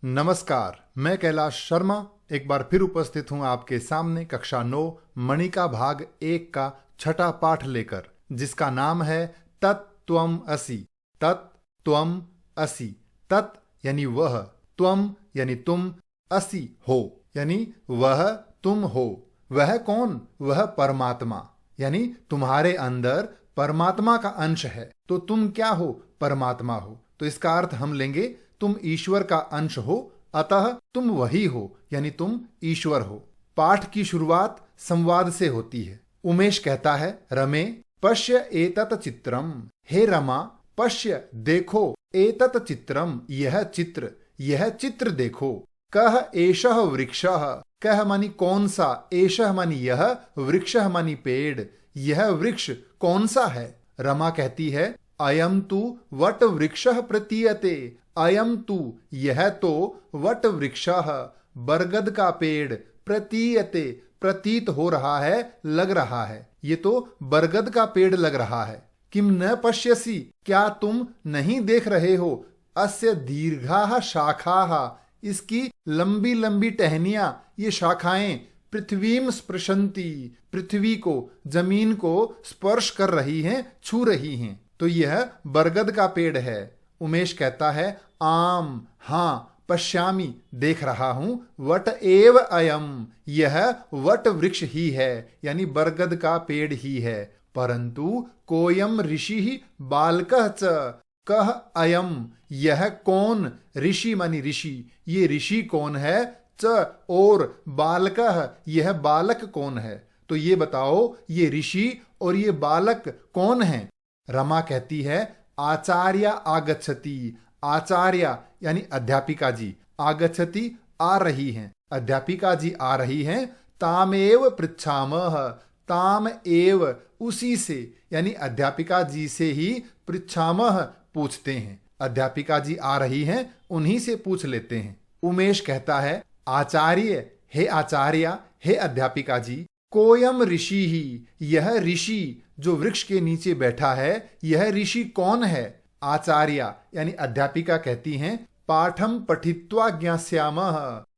नमस्कार, मैं कैलाश शर्मा एक बार फिर उपस्थित हूं आपके सामने कक्षा 9 मणिका भाग 1 का छठा पाठ लेकर, जिसका नाम है तत्त्वम् असि। तत्त्वम् असि, तत् यानी वह, त्वम यानी तुम, असि हो यानी वह तुम हो। वह कौन? वह परमात्मा, यानी तुम्हारे अंदर परमात्मा का अंश है, तो तुम क्या हो? परमात्मा हो। तो इसका अर्थ हम लेंगे तुम ईश्वर का अंश हो, अतः तुम वही हो, यानी तुम ईश्वर हो। पाठ की शुरुआत संवाद से होती है। उमेश कहता है, रमे पश्य एतत् चित्रम। हे रमा, पश्य देखो, एतत् चित्रम यह चित्र देखो। कह एषः वृक्षः। कह मानी कौन सा, एषः मानी यह, वृक्षः मानी पेड़, यह वृक्ष कौन सा है? रमा कहती है, अयम तु वट वृक्षः प्रतीयते। अयम तु यह तो वट वृक्षः बरगद का पेड़, प्रतीयते प्रतीत हो रहा है, लग रहा है, ये तो बरगद का पेड़ लग रहा है। किम न पश्यसि, क्या तुम नहीं देख रहे हो? अस्य दीर्घाः शाखाः, इसकी लंबी लंबी टहनियां, ये शाखाएं, पृथ्वीम स्पृशन्ति, पृथ्वी को, जमीन को स्पर्श कर रही हैं, छू रही हैं। तो यह बरगद का पेड़ है। उमेश कहता है, आम हाँ, पश्यामी देख रहा हूं, वट एव अयम यह वट वृक्ष ही है, यानी बरगद का पेड़ ही है। परंतु कोयम ऋषि ही बालकः च। कह अयम यह कौन? ऋषि मानी ऋषि, ये ऋषि कौन है? च और बालकः यह बालक कौन है? तो ये बताओ, ये ऋषि और ये बालक कौन है? रमा कहती है, आचार्य आगच्छति। आचार्य यानी अध्यापिका जी, आगच्छति आ रही हैं, अध्यापिका जी आ रही हैं। तामेव पृच्छामः, ताम एव उसी से, यानी अध्यापिका जी से ही, पृच्छामः पूछते हैं। अध्यापिका जी आ रही हैं, उन्हीं से पूछ लेते हैं। उमेश कहता है, आचार्य हे आचार्य, हे अध्यापिका जी, कोयम ऋषि ही यह ऋषि जो वृक्ष के नीचे बैठा है, यह ऋषि कौन है? आचार्य यानी अध्यापिका कहती हैं, पाठम पठित्वा ज्ञास्यामः।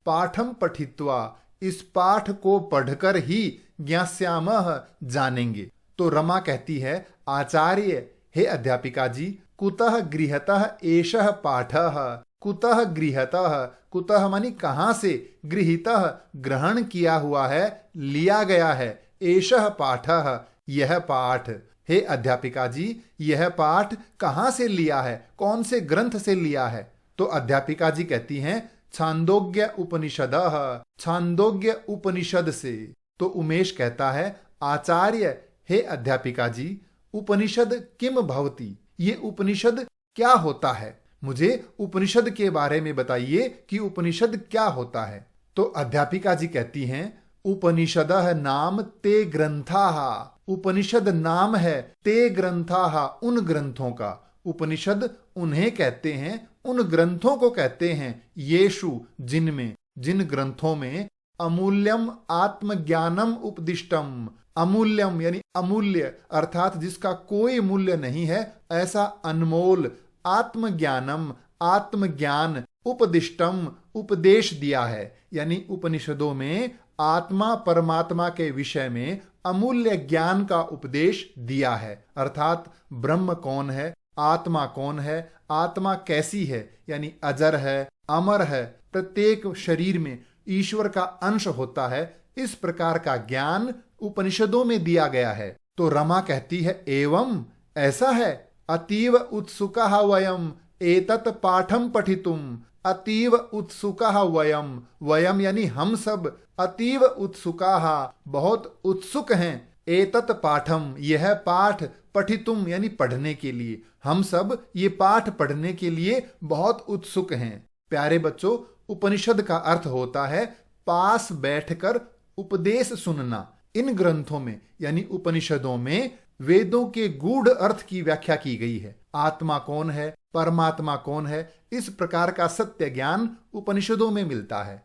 पाठम पठित्वा, इस पाठ को पढ़कर ही ज्ञास्यामः जानेंगे। तो रमा कहती है, आचार्य हे अध्यापिका जी, कुतः गृहतः एषः पाठः। कुतः गृहतः, कुतः मानी कहां से, गृहीतः ग्रहण किया हुआ है, लिया गया है, एषः पाठः यह पाठ। हे अध्यापिका जी, यह पाठ कहां से लिया है, कौन से ग्रंथ से लिया है? तो अध्यापिका जी कहती हैं, छांदोग्य उपनिषदः, छांदोग्य उपनिषद से। तो उमेश कहता है, आचार्य हे अध्यापिका जी, उपनिषद किम भवति, ये उपनिषद क्या होता है? मुझे उपनिषद के बारे में बताइए कि उपनिषद क्या होता है। तो अध्यापिका जी कहती हैं, उपनिषदः नाम ते ग्रंथाः। उपनिषद नाम है ते ग्रंथाः, उन ग्रंथों का। उपनिषद उन्हें कहते हैं, उन ग्रंथों को कहते हैं, येषु जिनमें, जिन ग्रंथों में अमूल्यम आत्मज्ञानम उपदिष्टम। अमूल्यम यानी अमूल्य, अर्थात जिसका कोई मूल्य नहीं है, ऐसा अनमोल आत्मज्ञानम आत्मज्ञान, उपदिष्टम उपदेश दिया है, यानी उपनिषदों में आत्मा परमात्मा के विषय में अमूल्य ज्ञान का उपदेश दिया है। अर्थात ब्रह्म कौन है, आत्मा कौन है, आत्मा कैसी है, यानी अजर है, अमर है, प्रत्येक शरीर में ईश्वर का अंश होता है, इस प्रकार का ज्ञान उपनिषदों में दिया गया है। तो रमा कहती है, एवं ऐसा है, अतीव उत्सुकः वयम एतत् पाठम पठितुम। अतीव उत्सुकः वयम, वयम यानी हम सब, अतीव उत्सुकाः बहुत उत्सुक हैं, एतत् पाठम यह पाठ, पठितुम यानी पढ़ने के लिए, हम सब ये पाठ पढ़ने के लिए बहुत उत्सुक हैं। प्यारे बच्चों, उपनिषद का अर्थ होता है पास बैठकर उपदेश सुनना। इन ग्रंथों में यानी उपनिषदों में वेदों के गूढ़ अर्थ की व्याख्या की गई है। आत्मा कौन है, परमात्मा कौन है, इस प्रकार का सत्य ज्ञान उपनिषदों में मिलता है।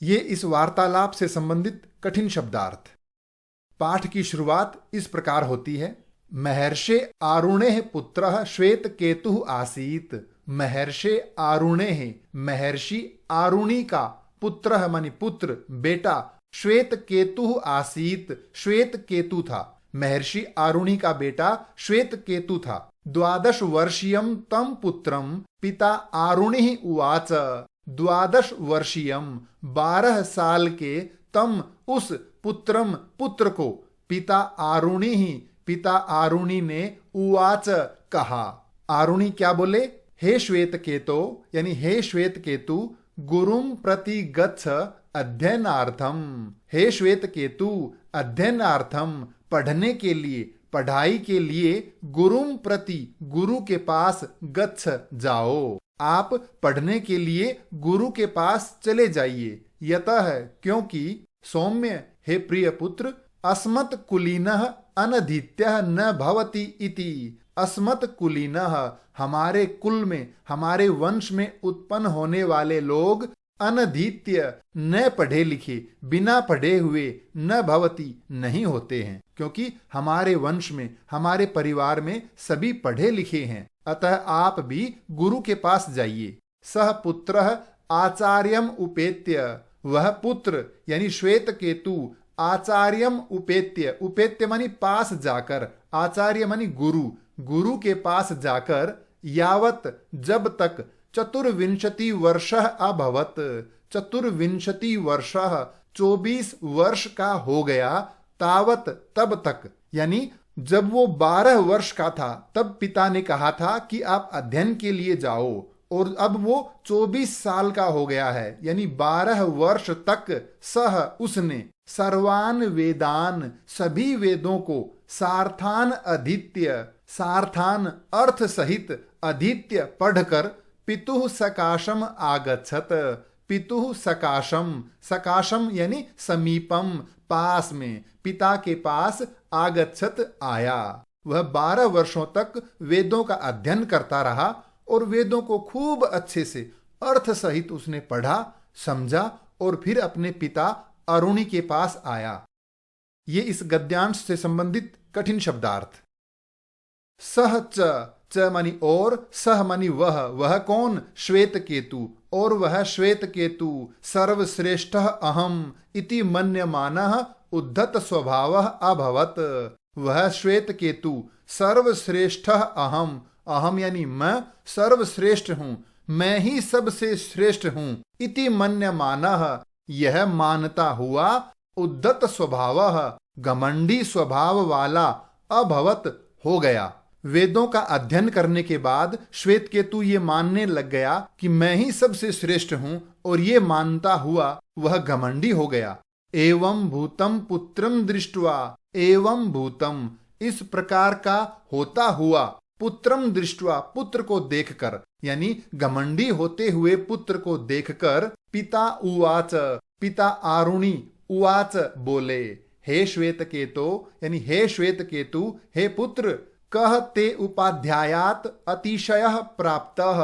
ये इस वार्तालाप से संबंधित कठिन शब्दार्थ। पाठ की शुरुआत इस प्रकार होती है, महर्षे आरुणेः पुत्रः श्वेत केतुः आसीत्। महर्षि आरुणे है, महर्षि आरुणि का पुत्र मानी पुत्र बेटा श्वेत केतु आसीत, श्वेत केतु था। महर्षि आरुणि का बेटा श्वेत केतु था। 12 वर्षीयम तम पुत्रम पिता आरुणि उवाच। 12 वर्षीयम 12 साल के तम उस पुत्रम पुत्र को पिता आरुणि ही पिता आरुणि ने उवाच कहा। आरुणि क्या बोले? हे श्वेत केतो यानी हे श्वेत केतु गुरुम प्रति गच्छ अध्ययनार्थम। हे श्वेत केतु अध्ययनार्थम पढ़ने के लिए, पढ़ाई के लिए गुरुम प्रति गुरु के पास गच्छ जाओ। आप पढ़ने के लिए गुरु के पास चले जाइए। यतः क्योंकि सौम्य हे प्रिय पुत्र अस्मत् कुलीनः अनधीत्यः न भवति इति। अस्मत् कुलीनः हमारे कुल में, हमारे वंश में उत्पन्न होने वाले लोग अनधीत्य न पढ़े लिखे, बिना पढ़े हुए न भवति नहीं होते हैं। क्योंकि हमारे वंश में, हमारे परिवार में सभी पढ़े लिखे हैं। अतः आप भी गुरु के पास जाइए। सह पुत्रः आचार्यम उपेत्य, वह पुत्र यानी श्वेत केतु आचार्यम उपेत्य, उपेत्य मानी पास जाकर, आचार्य मानी गुरु, गुरु के पास जाकर यावत जब तक 24 वर्षः अभवत, 24 वर्षः 24 वर्ष का हो गया, तावत तब तक यानी जब वो 12 वर्ष का था तब पिता ने कहा था कि आप अध्ययन के लिए जाओ, और अब वो 24 साल का हो गया है यानी 12 वर्ष तक सह उसने सर्वान वेदान सभी वेदों को सार्थान अधीत्य, सार्थान अर्थ सहित अधीत्य पढ़कर पितुः सकाशम आगच्छत। पितुः सकाशम, सकाशम यानी समीपम, पास में, पिता के पास आगच्छत आया। वह 12 वर्षों तक वेदों का अध्ययन करता रहा और वेदों को खूब अच्छे से अर्थ सहित उसने पढ़ा, समझा और फिर अपने पिता अरुणि के पास आया। ये इस गद्यांश से संबंधित कठिन शब्दार्थ। सह च मानी और, सह मानी वह कौन? श्वेत केतु, और वह श्वेत केतु सर्वश्रेष्ठ अहम इति मन्यमानः उद्धत स्वभावः अभवत। वह श्वेत केतु सर्वश्रेष्ठ अहम, अहम यानी मैं सर्वश्रेष्ठ हूं, मैं ही सबसे श्रेष्ठ हूं, इति मन्यमानः यह मानता हुआ, उद्धत स्वभावः घमंडी स्वभाव वाला, अभवत हो गया। वेदों का अध्ययन करने के बाद श्वेत केतु ये मानने लग गया कि मैं ही सबसे श्रेष्ठ हूं, और ये मानता हुआ वह घमंडी हो गया। एवं भूतम पुत्रम दृष्ट्वा, एवं भूतम इस प्रकार का होता हुआ, पुत्रम दृष्ट्वा पुत्र को देखकर यानी घमंडी होते हुए पुत्र को देखकर, पिता उवाच, पिता आरुणि उवाच बोले, हे श्वेत केतो यानी हे श्वेत केतु, हे पुत्र, कह ते उपाध्यायात अतिशयः प्राप्तः।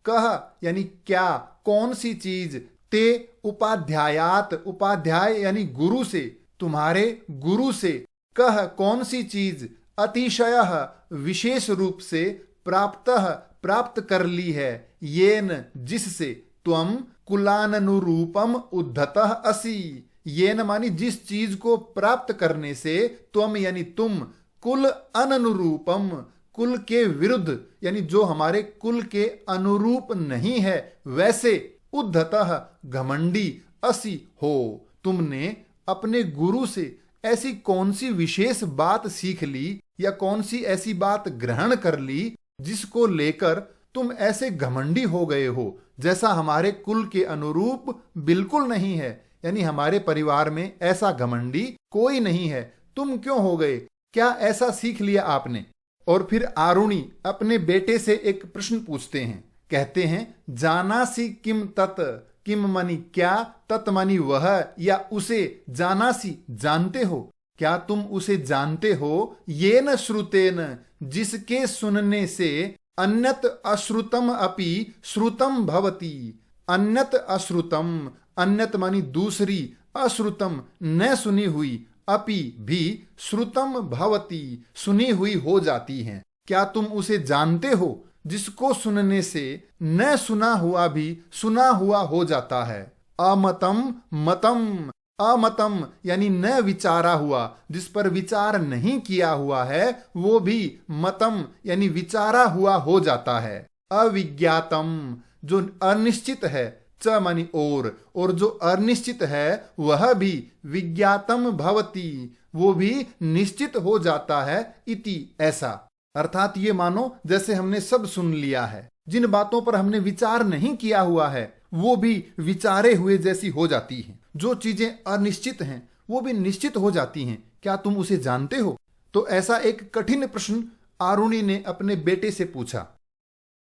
कह यानी क्या, कौन सी चीज, ते उपाध्यायात, उपाध्याय यानी गुरु से, तुम्हारे गुरु से, कह कौन सी चीज, अतिशयः विशेष रूप से, प्राप्तः प्राप्त कर ली है, येन जिससे, त्वम कुलाननुरूपम उद्धतः असि। येन मानी जिस चीज को प्राप्त करने से, त्वम यानी तुम, कुल अनुरूपम कुल के विरुद्ध यानी जो हमारे कुल के अनुरूप नहीं है वैसे, उद्धतः घमंडी, असि हो, तुमने अपने गुरु से ऐसी कौन सी विशेष बात सीख ली या कौन सी ऐसी बात ग्रहण कर ली जिसको लेकर तुम ऐसे घमंडी हो गए हो, जैसा हमारे कुल के अनुरूप बिल्कुल नहीं है। यानी हमारे परिवार में ऐसा घमंडी कोई नहीं है, तुम क्यों हो गए, क्या ऐसा सीख लिया आपने? और फिर आरुणि अपने बेटे से एक प्रश्न पूछते हैं, कहते हैं जानासी किम तत्, किम मानी क्या, तत् मानी वह या उसे, जानासी जानते हो, क्या तुम उसे जानते हो, ये न श्रुतेन जिसके सुनने से, अन्यत अश्रुतम अपि श्रुतम भवति। अन्यत अश्रुतम, अन्यत मानी दूसरी, अश्रुतम न सुनी हुई, अपि भी श्रुतम भवति सुनी हुई हो जाती हैं। क्या तुम उसे जानते हो जिसको सुनने से न सुना हुआ भी सुना हुआ हो जाता है। अमतम मतम, अमतम यानी न विचारा हुआ, जिस पर विचार नहीं किया हुआ है वो भी मतम यानी विचारा हुआ हो जाता है। अविज्ञातम जो अनिश्चित है, च मानी और जो अनिश्चित है वह भी विज्ञातम भवति वो भी निश्चित हो जाता है। इति ऐसा, अर्थात ये मानो जैसे हमने सब सुन लिया है, जिन बातों पर हमने विचार नहीं किया हुआ है वो भी विचारे हुए जैसी हो जाती हैं। जो चीजें अनिश्चित हैं वो भी निश्चित हो जाती हैं। क्या तुम उसे जानते हो? तो ऐसा एक कठिन प्रश्न आरुणि ने अपने बेटे से पूछा।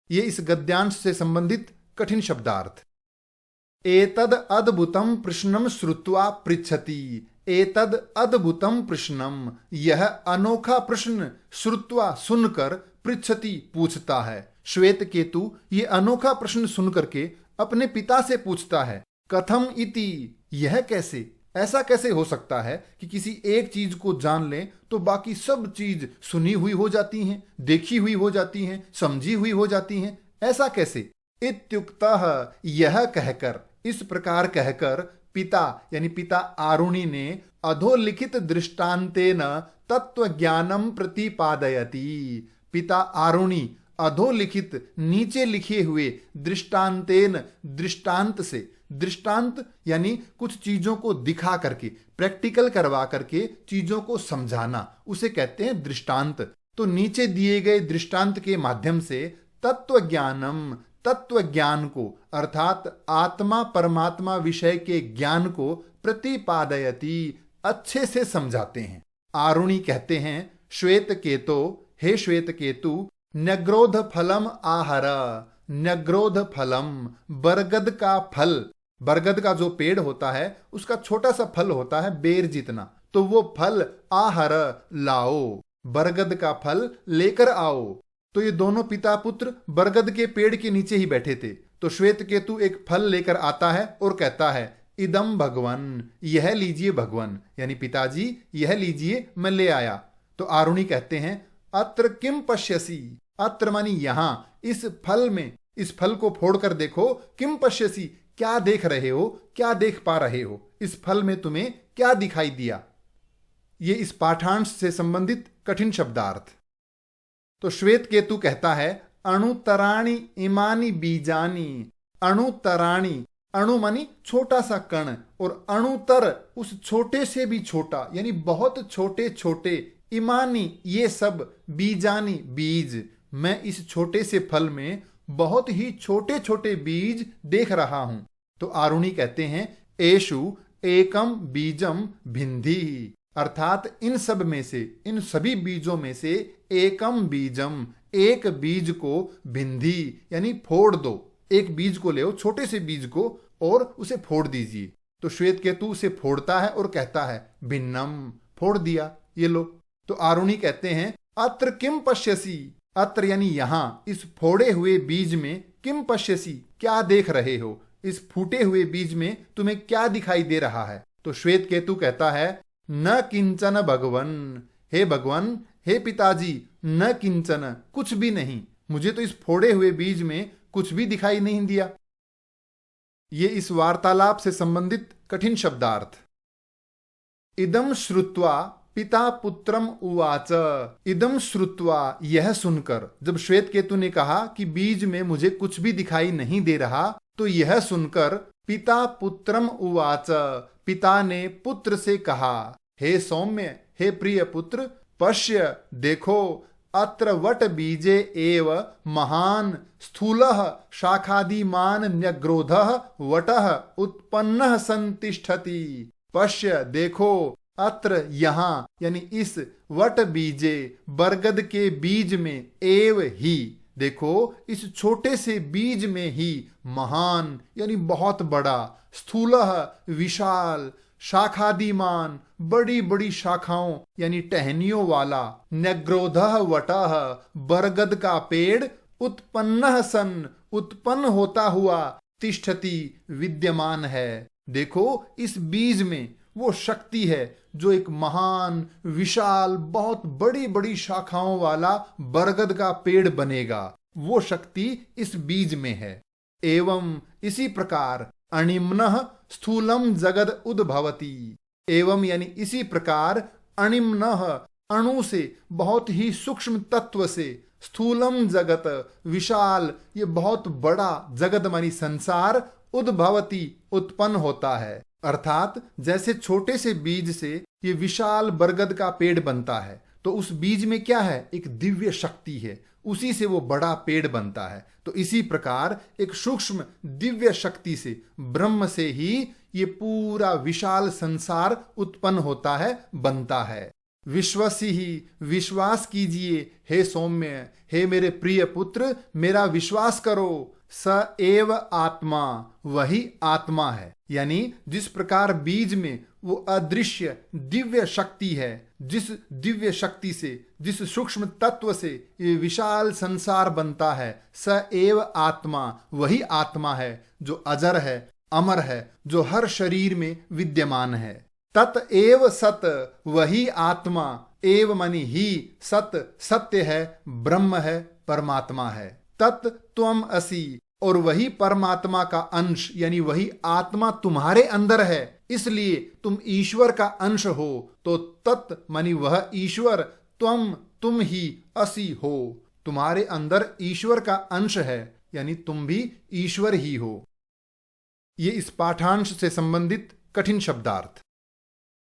ये इस गद्यांश से संबंधित कठिन शब्दार्थ। एतद अद्भुतम प्रश्नम श्रुत्वा पृच्छति, एतद अद्भुतम प्रश्नम यह अनोखा प्रश्न श्रुत्वा सुनकर पृच्छति पूछता है। श्वेत केतु ये अनोखा प्रश्न सुनकर के अपने पिता से पूछता है। कथम इति यह कैसे, ऐसा कैसे हो सकता है कि किसी एक चीज को जान लें तो बाकी सब चीज सुनी हुई हो जाती हैं, देखी हुई हो जाती हैं, समझी हुई हो जाती हैं, ऐसा कैसे? इत्युक्तः यह कहकर, इस प्रकार कहकर पिता यानी पिता आरुणि ने अधोलिखित दृष्टांतेन तत्व ज्ञानम प्रतिपादयति। पिता आरुणि अधोलिखित नीचे लिखे हुए दृष्टांतेन दृष्टांत से, दृष्टांत यानी कुछ चीजों को दिखा करके, प्रैक्टिकल करवा करके चीजों को समझाना, उसे कहते हैं दृष्टांत। तो नीचे दिए गए दृष्टांत के माध्यम से तत्व ज्ञानम, तत्व ज्ञान को अर्थात आत्मा परमात्मा विषय के ज्ञान को प्रतिपादयति अच्छे से समझाते हैं। आरुणि कहते हैं, श्वेत केतो, हे श्वेत केतु, न्यग्रोध फलम आहर, न्यग्रोध फलम बरगद का फल, बरगद का जो पेड़ होता है उसका छोटा सा फल होता है बेर जितना, तो वो फल आहर लाओ, बरगद का फल लेकर आओ। तो ये दोनों पिता पुत्र बरगद के पेड़ के नीचे ही बैठे थे। तो श्वेत केतु एक फल लेकर आता है और कहता है, इदम भगवन, यह लीजिए भगवन, यानी पिताजी यह लीजिए मैं ले आया। तो आरुणि कहते हैं, अत्र किम पश्यसि, अत्र मानी यहां, इस फल में, इस फल को फोड़कर देखो, किम पश्यसि क्या देख रहे हो, क्या देख पा रहे हो, इस फल में तुम्हें क्या दिखाई दिया। ये इस पाठांश से संबंधित कठिन शब्दार्थ। तो श्वेत केतु कहता है, अणुतराणि इमानी बीजानी, अणुतराणि, अणु मानी छोटा सा कण, और अणुतर उस छोटे से भी छोटा यानी बहुत छोटे छोटे, इमानी ये सब, बीजानी बीज, मैं इस छोटे से फल में बहुत ही छोटे छोटे बीज देख रहा हूं। तो आरुणि कहते हैं, एषु एकम बीजम भिन्धि, अर्थात इन सब में से, इन सभी बीजों में से एकम बीजम, एक बीज को भिन्धि यानी फोड़ दो, एक बीज को ले, छोटे से बीज को, और उसे फोड़ दीजिए। तो श्वेत केतु उसे फोड़ता है और कहता है, भिन्नम, फोड़ दिया, ये लो। तो आरुणि कहते हैं, अत्र किम पश्यसि, अत्र यानी यहां, इस फोड़े हुए बीज में, किम पश्यसि क्या देख रहे हो, इस फूटे हुए बीज में तुम्हें क्या दिखाई दे रहा है। तो श्वेत केतु कहता है, न किंचन भगवन, हे भगवान, हे पिताजी, न किंचन कुछ भी नहीं, मुझे तो इस फोड़े हुए बीज में कुछ भी दिखाई नहीं दिया। ये इस वार्तालाप से संबंधित कठिन शब्दार्थ। इदम श्रुत्वा पिता पुत्रम उवाच, इदम श्रुत्वा यह सुनकर, जब श्वेत केतु ने कहा कि बीज में मुझे कुछ भी दिखाई नहीं दे रहा, तो यह सुनकर पिता पुत्रम उवाच, पिता ने पुत्र से कहा, हे सौम्य, हे प्रिय पुत्र, पश्य देखो, अत्र वट बीजे एव महान स्थूलः शाखादिमान न्यग्रोधः वटः उत्पन्नः संतिष्ठति। पश्य देखो, अत्र यहाँ यानी इस वट बीजे, बरगद के बीज में, एव ही देखो, इस छोटे से बीज में ही, महान यानी बहुत बड़ा, स्थूलः विशाल, शाखादिमान बड़ी बड़ी शाखाओं यानी टहनियों वाला, न्यग्रोधः वटः बरगद का पेड़, उत्पन्नः सन उत्पन्न होता हुआ, तिष्ठति विद्यमान है। देखो इस बीज में वो शक्ति है जो एक महान विशाल बहुत बड़ी बड़ी शाखाओं वाला बरगद का पेड़ बनेगा। वो शक्ति इस बीज में है। एवं इसी प्रकार अणिम्नः स्थूलम जगद उद्भवति। एवं यानी इसी प्रकार अणिम्नः अणु से, बहुत ही सूक्ष्म तत्व से, स्थूलम जगत विशाल, ये बहुत बड़ा जगत मानी संसार, उद्भवति उत्पन्न होता है। अर्थात जैसे छोटे से बीज से ये विशाल बरगद का पेड़ बनता है, तो उस बीज में क्या है, एक दिव्य शक्ति है, उसी से वो बड़ा पेड़ बनता है। तो इसी प्रकार एक सूक्ष्म दिव्य शक्ति से, ब्रह्म से ही ये पूरा विशाल संसार उत्पन्न होता है, बनता है। विश्वसी ही, विश्वास कीजिए हे सौम्य, हे मेरे प्रिय पुत्र, मेरा विश्वास करो। स एव आत्मा, वही आत्मा है। यानी जिस प्रकार बीज में वो अदृश्य दिव्य शक्ति है, जिस दिव्य शक्ति से, जिस सूक्ष्म तत्व से ये विशाल संसार बनता है, स एव आत्मा, वही आत्मा है जो अजर है, अमर है, जो हर शरीर में विद्यमान है। तत एव सत, वही आत्मा, एव मनी ही, सत सत्य है, ब्रह्म है, परमात्मा है। तत् त्वम असि, और वही परमात्मा का अंश, यानी वही आत्मा तुम्हारे अंदर है, इसलिए तुम ईश्वर का अंश हो। तो तत् मानी वह ईश्वर, त्वम तुम ही, असि हो, तुम्हारे अंदर ईश्वर का अंश है, यानी तुम भी ईश्वर ही हो। ये इस पाठांश से संबंधित कठिन शब्दार्थ।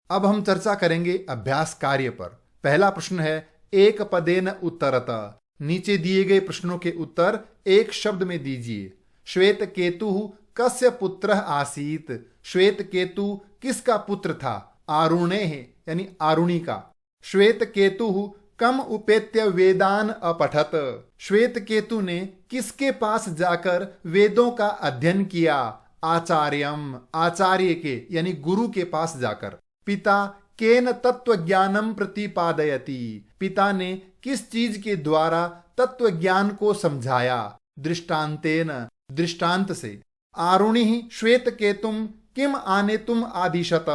अब हम चर्चा करेंगे अभ्यास कार्य पर। पहला प्रश्न है एक पदेन उत्तरत। नीचे दिए गए प्रश्नों के उत्तर एक शब्द में दीजिए। श्वेत केतु कस्य पुत्र आसीत। श्वेत केतु किसका पुत्र था? आरुणेः यानी आरुणि का। श्वेत केतु कम उपेत्य वेदान अपठत। श्वेत केतु ने किसके पास जाकर वेदों का अध्ययन किया? आचार्यम, आचार्य के यानी गुरु के पास जाकर। पिता केन तत्व ज्ञानम प्रतिपादयति। पिता ने किस चीज के द्वारा तत्व ज्ञान को समझाया? दृष्टांतेन, दृष्टांत से। आरुणि श्वेत केतुम किम आने तुम आदिशत।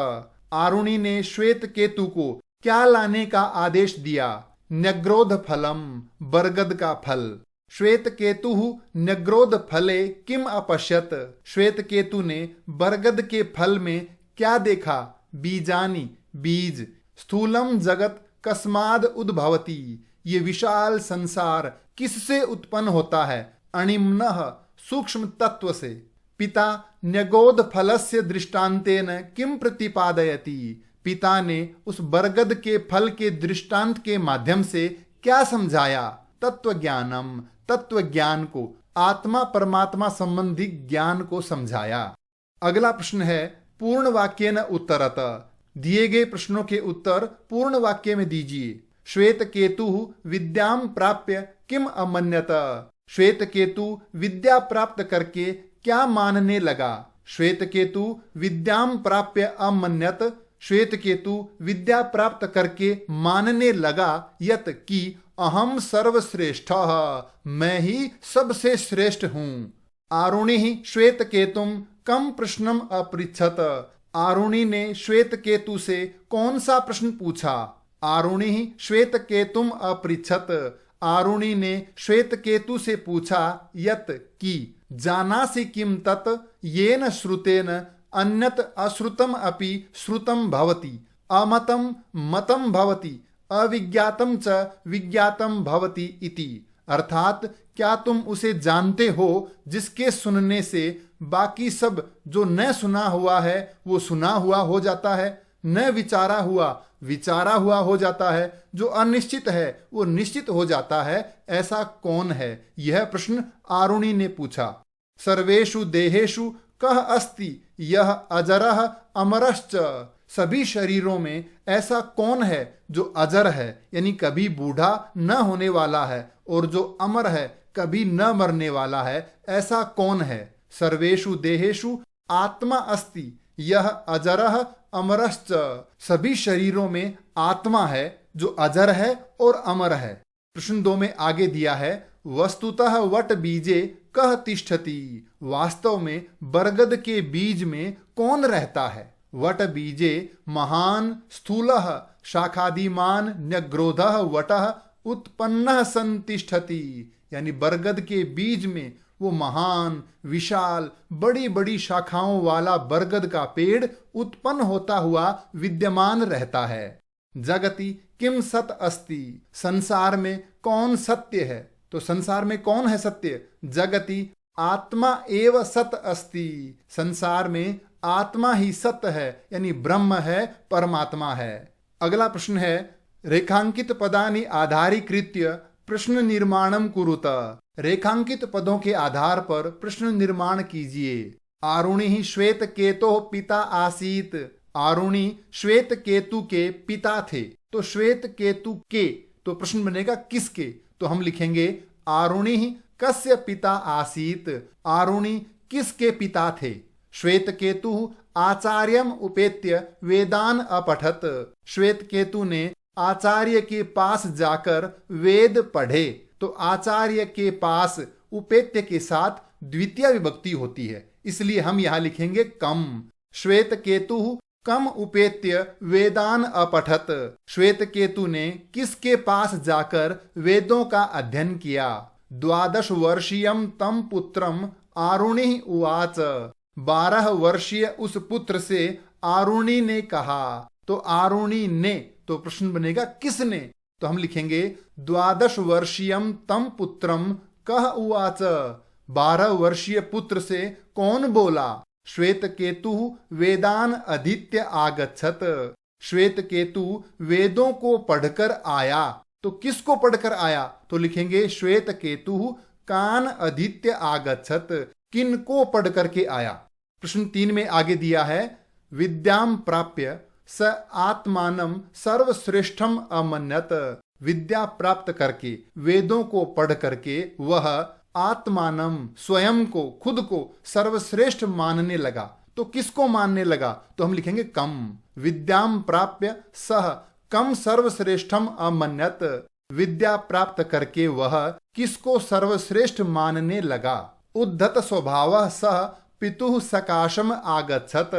आरुणि ने श्वेत केतु को क्या लाने का आदेश दिया? न्यग्रोध फलम, बरगद का फल। श्वेत केतु न्यग्रोध फले किम अपश्यत। श्वेत केतु ने बरगद के फल में क्या देखा? बीजानी, बीज। स्थूलम जगत कस्माद उद्भवति। ये विशाल संसार किससे उत्पन्न होता है? अणिम्नः, सूक्ष्म तत्व से। पिता न्यगोध फलस्य दृष्टांतेन किम प्रतिपादयति। पिता ने उस बरगद के फल के दृष्टांत के माध्यम से क्या समझाया? तत्व ज्ञानम, तत्व ज्ञान को, आत्मा परमात्मा संबंधी ज्ञान को समझाया। अगला प्रश्न है पूर्ण वाक्येन उत्तरत। दिए गए प्रश्नों के उत्तर पूर्ण वाक्य में दीजिए। श्वेत केतु विद्याम प्राप्य किम अमन्यत। श्वेत केतु विद्या प्राप्त करके क्या मानने लगा? श्वेत केतु विद्याम प्राप्य अमन्यत। श्वेत केतु विद्या प्राप्त करके मानने लगा यत कि अहम सर्वश्रेष्ठः, मैं ही सबसे श्रेष्ठ हूं। आरुणि श्वेत केतुम कम प्रश्नम अपृच्छत। आरुणि ने श्वेत केतु से कौन सा प्रश्न पूछा? आरुणि श्वेत केतुम अपृच्छत। आरुणि ने श्वेत केतु से पूछा यत कि जानासि किम तत् येन श्रुतेन अन्यत अश्रुतम अपि श्रुतम भवति, अमतम मतम भवति, अविज्ञातम च विज्ञातम भवति इति। अर्थात क्या तुम उसे जानते हो जिसके सुनने से बाकी सब जो न सुना हुआ है वो सुना हुआ हो जाता है, न विचारा हुआ विचारा हुआ हो जाता है, जो अनिश्चित है वो निश्चित हो जाता है। ऐसा कौन है? यह प्रश्न आरुणि ने पूछा। सर्वेषु देहेषु कः अस्ति यह अजरः अमरश्च। सभी शरीरों में ऐसा कौन है जो अजर है, यानी कभी बूढ़ा न होने वाला है, और जो अमर है, कभी न मरने वाला है? ऐसा कौन है? सर्वेषु देहेषु आत्मा अस्ति यह अजरः अमरश्च। सभी शरीरों में आत्मा है जो अजर है और अमर है। प्रश्न 2 में आगे दिया है वस्तुतः वट बीजे कः तिष्ठति। वास्तव में बरगद के बीज में कौन रहता है? वट बीजे महान स्थूलः शाखादिमान न्यग्रोधः वटः उत्पन्नः सन् तिष्ठति। यानी बरगद के बीज में वो महान विशाल बड़ी बड़ी शाखाओं वाला बरगद का पेड़ उत्पन्न होता हुआ विद्यमान रहता है। जगति किम सत अस्ति, संसार में कौन सत्य है? तो संसार में कौन है सत्य? जगति आत्मा एव सत अस्ति, संसार में आत्मा ही सत्य है, यानी ब्रह्म है, परमात्मा है। अगला प्रश्न है, रेखांकित पदानि आधारीकृत्य प्रश्न निर्माणम कुरुत, रेखांकित पदों के आधार पर प्रश्न निर्माण कीजिए। आरुणि ही श्वेत केतो पिता आसीत, आरुणि श्वेत केतु के पिता थे, तो श्वेत केतु के, तो प्रश्न बनेगा किसके? तो हम लिखेंगे आरुणि कस्य पिता आसीत, आरुणि किसके पिता थे? श्वेत केतु आचार्यम उपेत्य वेदान अपठत, श्वेत केतु ने आचार्य के पास जाकर वेद पढ़े, तो आचार्य के पास उपेत्य के साथ द्वितीय विभक्ति होती है, इसलिए हम यहां लिखेंगे कम। श्वेत केतु कम उपेत्य वेदान अपठत, श्वेत केतु ने किसके पास जाकर वेदों का अध्ययन किया? 12 वर्षीयम तम पुत्रम आरुणि उवाच, 12 वर्षीय उस पुत्र से आरुणि ने कहा, तो आरुणि ने, तो प्रश्न बनेगा किसने? तो हम लिखेंगे 12 वर्षीयम तम पुत्रम कह उवाच, 12 वर्षीय पुत्र से कौन बोला? श्वेत केतु वेदान अधीत्य आगच्छत, श्वेत केतु वेदों को पढ़कर आया, तो किसको पढ़कर आया? तो लिखेंगे श्वेत केतु कान अधीत्य आगच्छत, किनको पढ़ करके आया? प्रश्न 3 में आगे दिया है, विद्याम प्राप्य स आत्मानम सर्वश्रेष्ठम अमन्यत, विद्या प्राप्त करके वेदों को पढ़ करके वह आत्मानम स्वयं को, खुद को सर्वश्रेष्ठ मानने लगा, तो किसको मानने लगा? तो हम लिखेंगे कम। विद्याम प्राप्य सह कम सर्वश्रेष्ठम अमन्यत, विद्या प्राप्त करके वह किसको सर्वश्रेष्ठ मानने लगा? उद्धत स्वभाव सह पितुः सकाशम आगच्छत,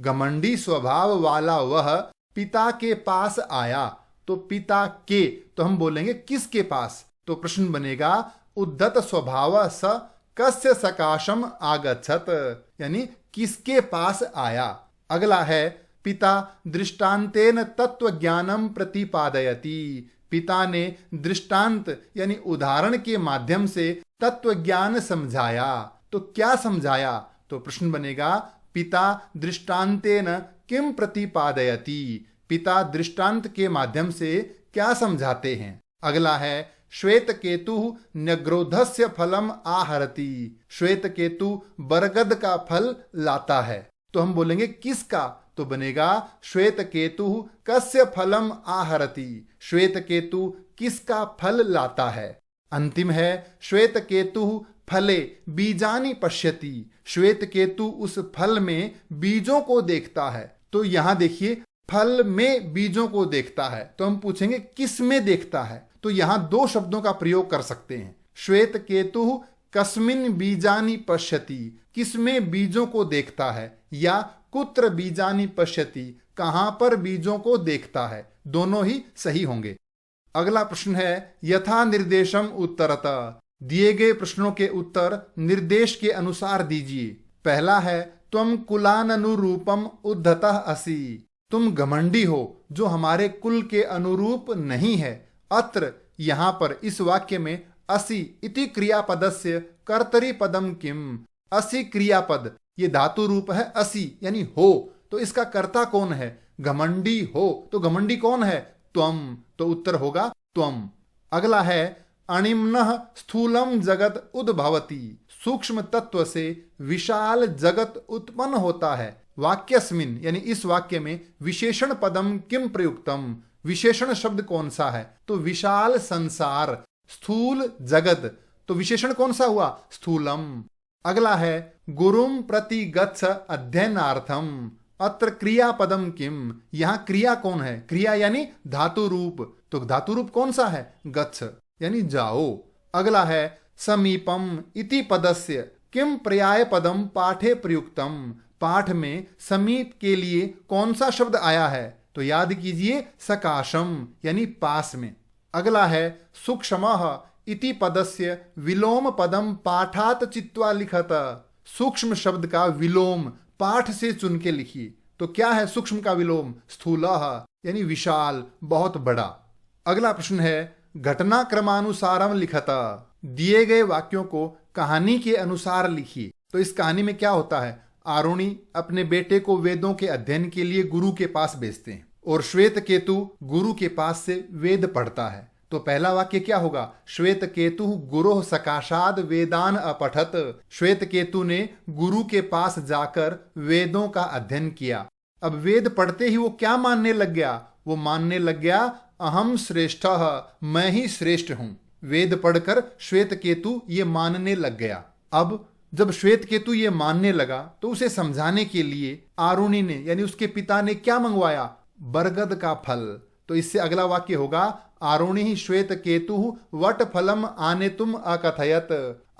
घमंडी स्वभाव वाला वह पिता के पास आया, तो पिता के, तो हम बोलेंगे किसके पास? तो प्रश्न बनेगा उद्धत स्वभाव स कस्य सकाशम आगच्छत, यानी किसके पास आया? अगला है, पिता दृष्टांतेन तत्व ज्ञानम प्रतिपादयति, पिता ने दृष्टांत यानी उदाहरण के माध्यम से तत्व ज्ञान समझाया, तो क्या समझाया? तो प्रश्न बनेगा पिता दृष्टांतेन किम प्रतिपादयति, पिता दृष्टांत के माध्यम से क्या समझाते हैं? अगला है, श्वेत केतु न्यग्रोधस्य फलम आहरति, श्वेत केतु बरगद का फल लाता है, तो हम बोलेंगे किसका? तो बनेगा श्वेत केतु कस्य फलम आहरति, श्वेत केतु किसका फल लाता है? अंतिम है, श्वेत केतु फले बीजानि पश्यति, श्वेत केतु उस फल में बीजों को देखता है, तो यहां देखिए फल में बीजों को देखता है, तो हम पूछेंगे किस में देखता है? तो यहां 2 शब्दों का प्रयोग कर सकते हैं। श्वेत केतु कस्मिन बीजानि पश्यति, किसमें बीजों को देखता है, या कुत्र बीजानि पश्यति, कहां पर बीजों को देखता है, दोनों ही सही होंगे। अगला प्रश्न है, यथा निर्देशम उत्तरत, दिए गए प्रश्नों के उत्तर निर्देश के अनुसार दीजिए। पहला है, त्वम कुलाननुरूपम उद्धतः असि, तुम घमंडी हो जो हमारे कुल के अनुरूप नहीं है। अत्र यहां पर इस वाक्य में असि इति क्रियापदस्य कर्तरी पदम किम, असि क्रियापद ये धातु रूप है असि यानी हो, तो इसका कर्ता कौन है? घमंडी हो, तो घमंडी कौन है? त्वम, तो उत्तर होगा त्वम। अगला है, अणिम्नः स्थूलम जगत उद्भवति, सूक्ष्म तत्व से विशाल जगत उत्पन्न होता है। वाक्यस्मिन यानी इस वाक्य में विशेषण पदम किम प्रयुक्तम, विशेषण शब्द कौन सा है? तो विशाल संसार, स्थूल जगत, तो विशेषण कौन सा हुआ? स्थूलम। अगला है, गुरुम प्रति गच्छ अध्ययनार्थम, अत्र क्रिया पदम किम, यहां क्रिया कौन है? क्रिया यानी धातु रूप, तो धातु रूप कौन सा है? गच्छ यानी जाओ। अगला है, समीपम इति पदस्य किम पर्याय पदम पाठे प्रयुक्तम, पाठ में समीप के लिए कौन सा शब्द आया है? तो याद कीजिए सकाशम यानी पास में। अगला है, सूक्ष्मः इति पदस्य विलोम पदम पाठात चित्वा लिखत। सूक्ष्म शब्द का विलोम पाठ से चुन के लिखिए। तो क्या है सूक्ष्म का विलोम? स्थूलः यानी विशाल, बहुत बड़ा। अगला प्रश्न है घटनाक्रमानुसारम लिखत। दिए गए वाक्यों को कहानी के अनुसार लिखिए। तो इस कहानी में क्या होता है? आरुणि अपने बेटे को वेदों के अध्ययन के लिए गुरु के पास भेजते हैं और श्वेत केतु गुरु के पास से वेद पढ़ता है। तो पहला वाक्य क्या होगा? श्वेत केतु गुरोः सकाशाद वेदान अपठत। श्वेत केतु ने गुरु के पास जाकर वेदों का अध्ययन किया। अब वेद पढ़ते ही वो क्या मानने लग गया? वो मानने लग गया अहम श्रेष्ठः, मैं ही श्रेष्ठ हूं। वेद पढ़कर श्वेत केतु ये मानने लग गया। अब जब श्वेत केतु ये मानने लगा तो उसे समझाने के लिए आरुणि ने यानी उसके पिता ने क्या मंगवाया? बरगद का फल। तो इससे अगला वाक्य होगा आरुणि श्वेत केतु वट फलम आने तुम अकथयत।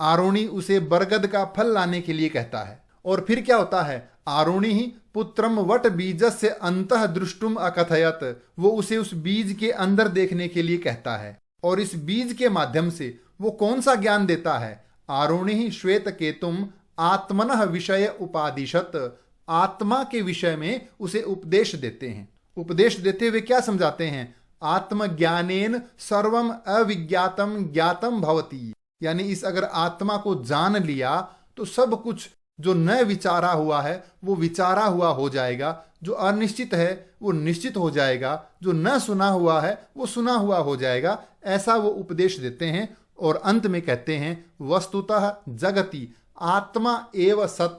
आरुणि उसे बरगद का फल लाने के लिए कहता है। और फिर क्या होता है? आरुणि पुत्रम वट बीजस्य अंतः दृष्टुम अकथयत। वो उसे उस बीज के अंदर देखने के लिए कहता है और इस बीज के माध्यम से वो कौन सा ज्ञान देता है? आरुणि श्वेत केतुम आत्मनः विषय उपादिशत। आत्मा के विषय में उसे उपदेश देते हैं। उपदेश देते हुए क्या समझाते हैं? आत्मज्ञानेन सर्वम अविज्ञातम ज्ञातम भवति। यानी इस अगर आत्मा को जान लिया तो सब कुछ जो न विचारा हुआ है वो विचारा हुआ हो जाएगा, जो अनिश्चित है वो निश्चित हो जाएगा, जो न सुना हुआ है वो सुना हुआ हो जाएगा। ऐसा वो उपदेश देते हैं और अंत में कहते हैं वस्तुतः जगति आत्मा एव सत।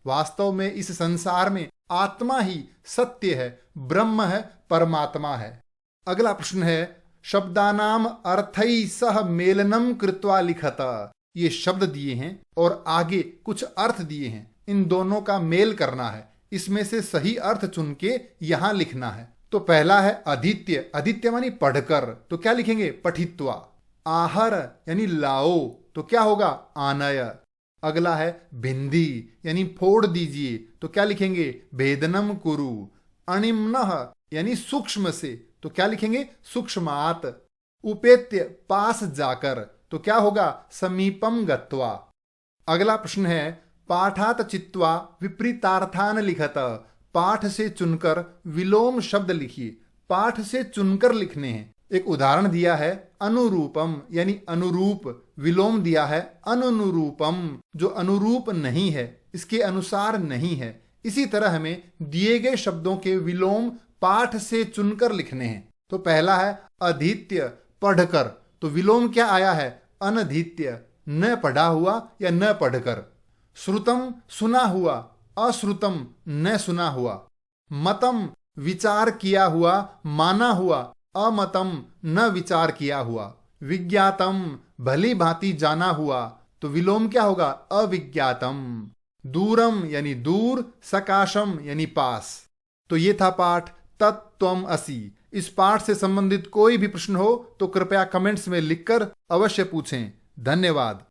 वास्तव में इस संसार में आत्मा ही सत्य है, ब्रह्म है, परमात्मा है। अगला प्रश्न है शब्दानाम अर्थै सह मेलनम कृत्वा लिखत। ये शब्द दिए हैं और आगे कुछ अर्थ दिए हैं, इन दोनों का मेल करना है। इसमें से सही अर्थ चुन के यहां लिखना है। तो पहला है अधीत्य। अधीत्य मानी पढ़कर। तो क्या लिखेंगे? पठित्वा। आहर यानी लाओ। तो क्या होगा? आनय। अगला है भिंदी यानी फोड़ दीजिए। तो क्या लिखेंगे? भेदनम कुरु। अणिम्नः यानी सूक्ष्म से। तो क्या लिखेंगे? सूक्ष्मात। उपेत्य पास जाकर। तो क्या होगा? समीपम गत्वा। अगला प्रश्न है पाठात चित्वा विपरीतार्थान लिखत। पाठ से चुनकर विलोम शब्द लिखिए। पाठ से चुनकर लिखने हैं। एक उदाहरण दिया है अनुरूपम यानी अनुरूप। विलोम दिया है अनुरूपम जो अनुरूप नहीं है, इसके अनुसार नहीं है। इसी तरह हमें दिए गए शब्दों के विलोम पाठ से चुनकर लिखने हैं। तो पहला है अधीत्य पढ़कर। तो विलोम क्या आया है? अनधीत्य, न पढ़ा हुआ या न पढ़कर। श्रुतम सुना हुआ, अश्रुतम न सुना हुआ। मतम विचार किया हुआ, माना हुआ, अमतम न विचार किया हुआ। विज्ञातम भली भांति जाना हुआ। तो विलोम क्या होगा? अविज्ञातम। दूरम यानी दूर, सकाशम यानी पास। तो ये था पाठ तत्त्वम असि। इस पाठ से संबंधित कोई भी प्रश्न हो तो कृपया कमेंट्स में लिखकर अवश्य पूछें। धन्यवाद।